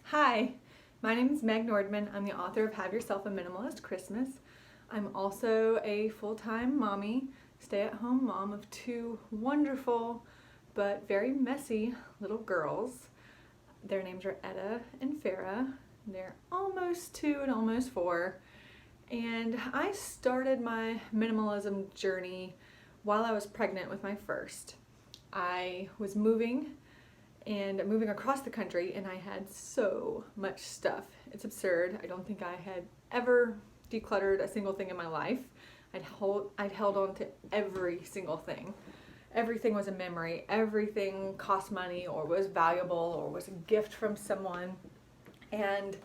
Hi, my name is Meg Nordmann. I'm the author of Have Yourself a Minimalist Christmas. I'm also a full-time mommy, stay-at-home mom of two wonderful but very messy little girls. Their names are Etta and Farah. They're almost 2 and almost 4. And I started my minimalism journey while I was pregnant with my first. I was moving across the country, and I had so much stuff. It's absurd. I don't think I had ever decluttered a single thing in my life. I'd held on to every single thing. Everything was a memory. Everything cost money or was valuable or was a gift from someone. And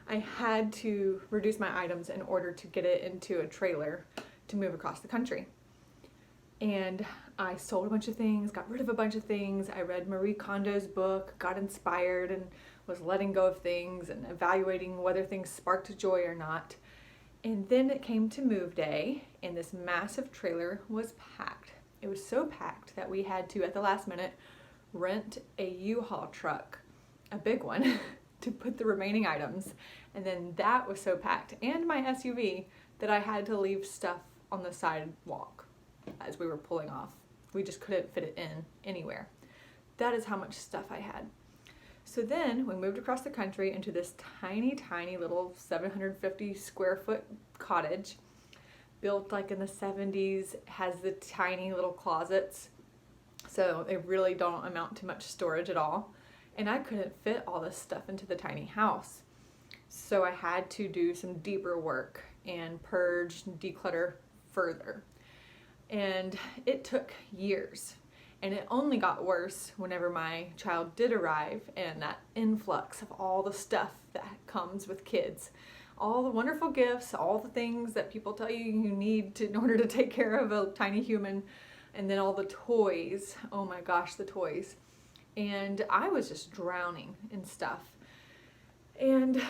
I had to reduce my items in order to get it into a trailer to move across the country. And I sold a bunch of things, got rid of a bunch of things. I read Marie Kondo's book, got inspired, and was letting go of things and evaluating whether things sparked joy or not. And then it came to move day, and this massive trailer was packed. It was so packed that we had to, at the last minute, rent a U-Haul truck, a big one, to put the remaining items. And then that was so packed, and my SUV, that I had to leave stuff on the sidewalk as we were pulling off. We just couldn't fit it in anywhere. That is how much stuff I had. So then we moved across the country into this tiny, tiny little 750 square foot cottage, built like in the 70s, has the tiny little closets. So they really don't amount to much storage at all. And I couldn't fit all this stuff into the tiny house. So I had to do some deeper work and purge and declutter further. And it took years, and it only got worse whenever my child did arrive, and that influx of all the stuff that comes with kids, all the wonderful gifts, all the things that people tell you you need in order to take care of a tiny human, and then all the toys. Oh my gosh, the toys. And I was just drowning in stuff and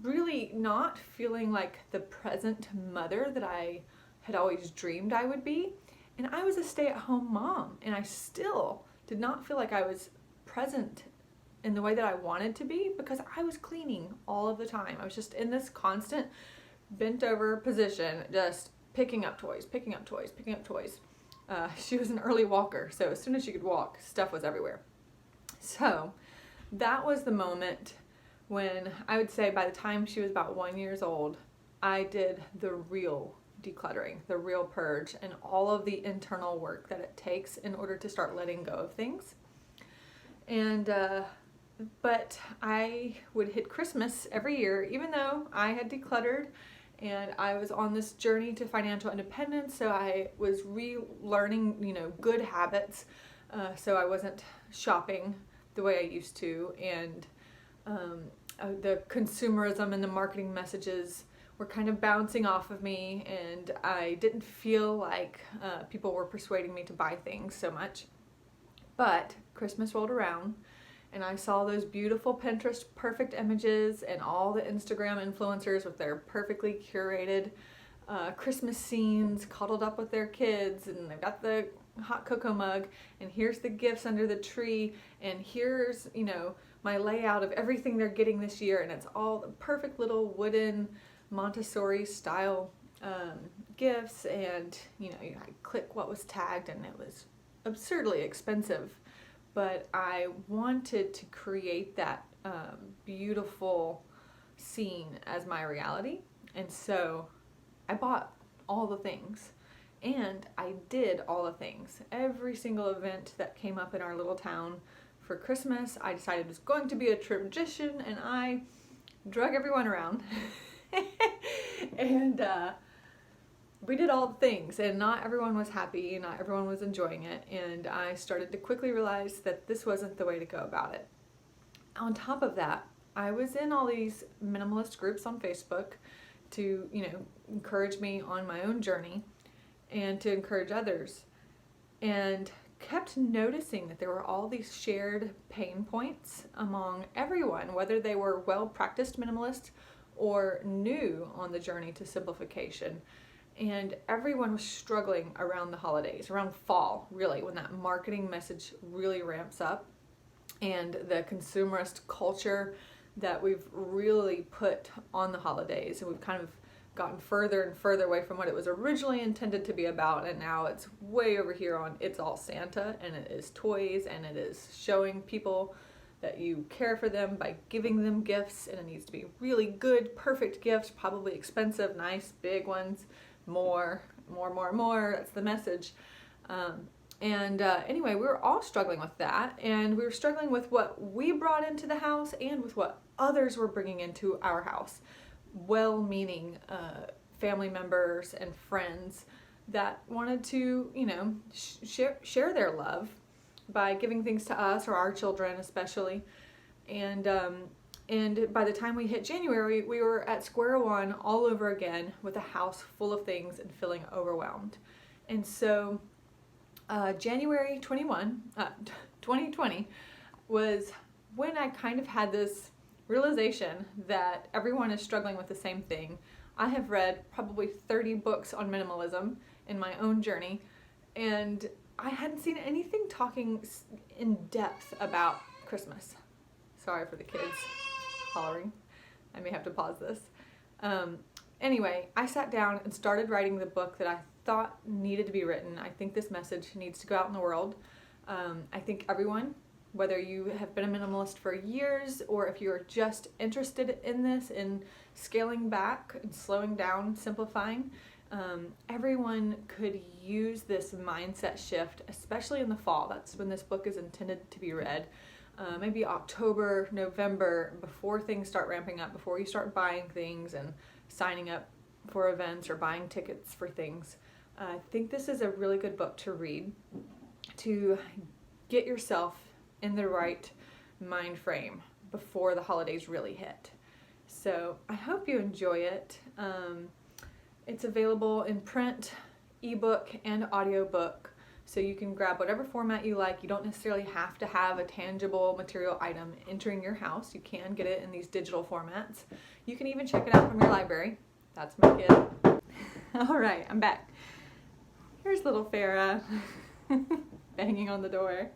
really not feeling like the present mother that I had always dreamed I would be. And I was a stay-at-home mom, and I still did not feel like I was present in the way that I wanted to be, because I was cleaning all of the time. I was just in this constant bent over position, just picking up toys, picking up toys, picking up toys. She was an early walker, so as soon as she could walk, stuff was everywhere. So that was the moment when I would say by the time she was about 1 year old, I did the real decluttering, the real purge, and all of the internal work that it takes in order to start letting go of things. And but I would hit Christmas every year, even though I had decluttered and I was on this journey to financial independence. So I was relearning, good habits. So I wasn't shopping the way I used to, and the consumerism and the marketing messages were kind of bouncing off of me, and I didn't feel like people were persuading me to buy things so much. But Christmas rolled around, and I saw those beautiful Pinterest perfect images and all the Instagram influencers with their perfectly curated Christmas scenes, cuddled up with their kids, and they've got the hot cocoa mug, and here's the gifts under the tree, and here's my layout of everything they're getting this year, and it's all the perfect little wooden Montessori style gifts. And I click what was tagged, and it was absurdly expensive, but I wanted to create that beautiful scene as my reality. And so I bought all the things, and I did all the things. Every single event that came up in our little town for Christmas, I decided was going to be a tradition, and I drug everyone around. And we did all the things, and not everyone was happy, not everyone was enjoying it, and I started to quickly realize that this wasn't the way to go about it. On top of that, I was in all these minimalist groups on Facebook to encourage me on my own journey and to encourage others, and kept noticing that there were all these shared pain points among everyone, whether they were well-practiced minimalists or new on the journey to simplification. And everyone was struggling around the holidays, around fall, really, when that marketing message really ramps up and the consumerist culture that we've really put on the holidays, and we've kind of gotten further and further away from what it was originally intended to be about, and now it's way over here on It's All Santa, and it is toys, and it is showing people that you care for them by giving them gifts, and it needs to be really good, perfect gifts, probably expensive, nice, big ones, more, that's the message. Anyway, we were all struggling with that, and we were struggling with what we brought into the house and with what others were bringing into our house. Well-meaning family members and friends that wanted to, share their love by giving things to us or our children especially. And by the time we hit January, we were at square one all over again with a house full of things and feeling overwhelmed. And so January 2020 was when I kind of had this realization that everyone is struggling with the same thing. I have read probably 30 books on minimalism in my own journey, and I hadn't seen anything talking in depth about Christmas. Sorry for the kids hollering. I may have to pause this. Anyway, I sat down and started writing the book that I thought needed to be written. I think this message needs to go out in the world. I think everyone, whether you have been a minimalist for years or if you're just interested in this, in scaling back and slowing down, simplifying, everyone could use this mindset shift, especially in the fall. That's when this book is intended to be read. Maybe October, November, before things start ramping up, before you start buying things and signing up for events or buying tickets for things. I think this is a really good book to read to get yourself in the right mind frame before the holidays really hit. So I hope you enjoy it. It's available in print, ebook, and audiobook, so you can grab whatever format you like. You don't necessarily have to have a tangible material item entering your house. You can get it in these digital formats. You can even check it out from your library. That's my kid. All right, I'm back. Here's little Farah banging on the door.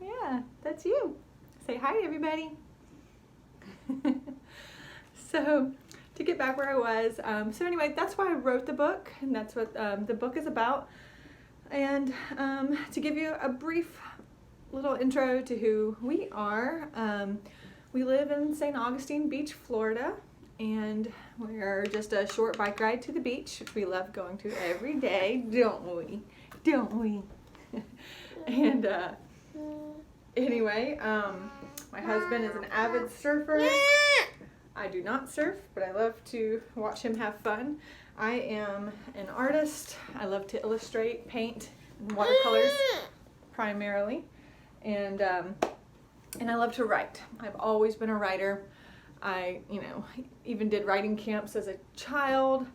Yeah, that's you. Say hi to everybody. So, to get back where I was, so anyway, that's why I wrote the book, and that's what the book is about. And to give you a brief little intro to who we are, we live in St. Augustine Beach, Florida, and we're just a short bike ride to the beach, which we love going to every day, don't we? Don't we? And anyway, my husband is an avid surfer. I do not surf, but I love to watch him have fun. I am an artist. I love to illustrate, paint, and watercolors primarily, and I love to write. I've always been a writer. I, even did writing camps as a child.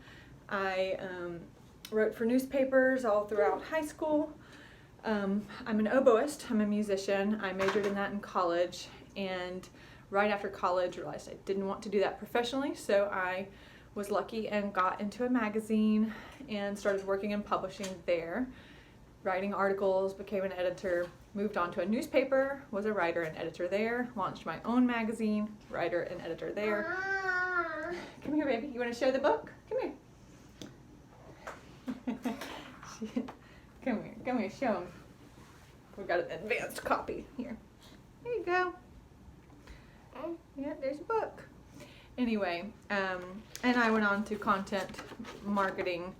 I wrote for newspapers all throughout high school. I'm an oboist. I'm a musician. I majored in that in college, and right after college realized I didn't want to do that professionally, so I was lucky and got into a magazine and started working in publishing there, writing articles, became an editor, moved on to a newspaper, was a writer and editor there, launched my own magazine, writer and editor there. Come here, baby. You want to show the book? Come here. Come here, show him. We've got an advanced copy here. There you go. Yeah, there's a book. Anyway, and I went on to content marketing,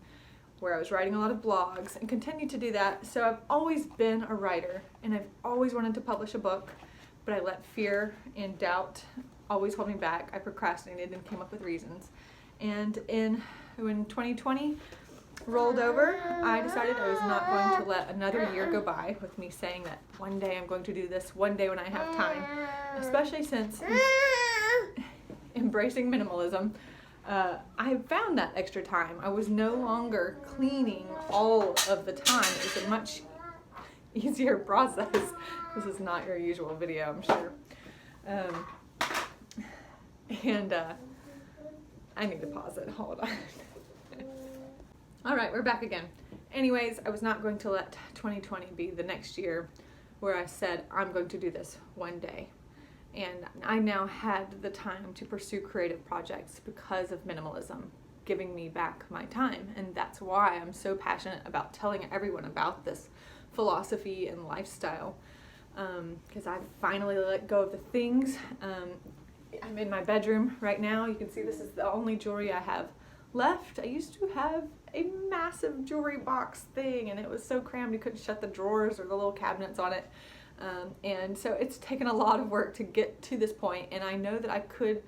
where I was writing a lot of blogs and continue to do that. So I've always been a writer, and I've always wanted to publish a book, but I let fear and doubt always hold me back. I procrastinated and came up with reasons. And when 2020 rolled over, I decided I was not going to let another year go by with me saying that one day I'm going to do this, one day when I have time, especially since embracing minimalism, I found that extra time. I was no longer cleaning all of the time. It was a much easier process. This is not your usual video, I'm sure. I need to pause it. Hold on. All right, we're back again. Anyways, I was not going to let 2020 be the next year where I said, I'm going to do this one day. And I now had the time to pursue creative projects because of minimalism giving me back my time. And that's why I'm so passionate about telling everyone about this philosophy and lifestyle. Because I've finally let go of the things. I'm in my bedroom right now. You can see this is the only jewelry I have left. I used to have a massive jewelry box thing, and it was so crammed you couldn't shut the drawers or the little cabinets on it. And so it's taken a lot of work to get to this point, and I know that I could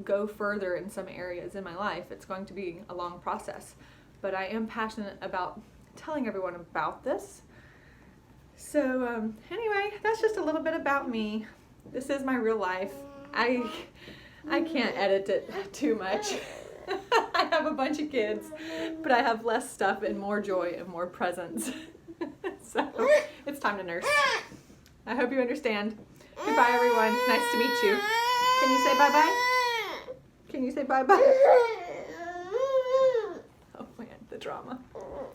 go further in some areas in my life. It's going to be a long process, but I am passionate about telling everyone about this. So anyway, that's just a little bit about me. This is my real life. I can't edit it too much. I have a bunch of kids, but I have less stuff and more joy and more presents. So it's time to nurse. I hope you understand. Goodbye, everyone. Nice to meet you. Can you say bye-bye? Can you say bye-bye? Oh man, the drama.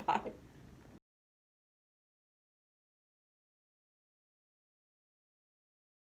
Bye.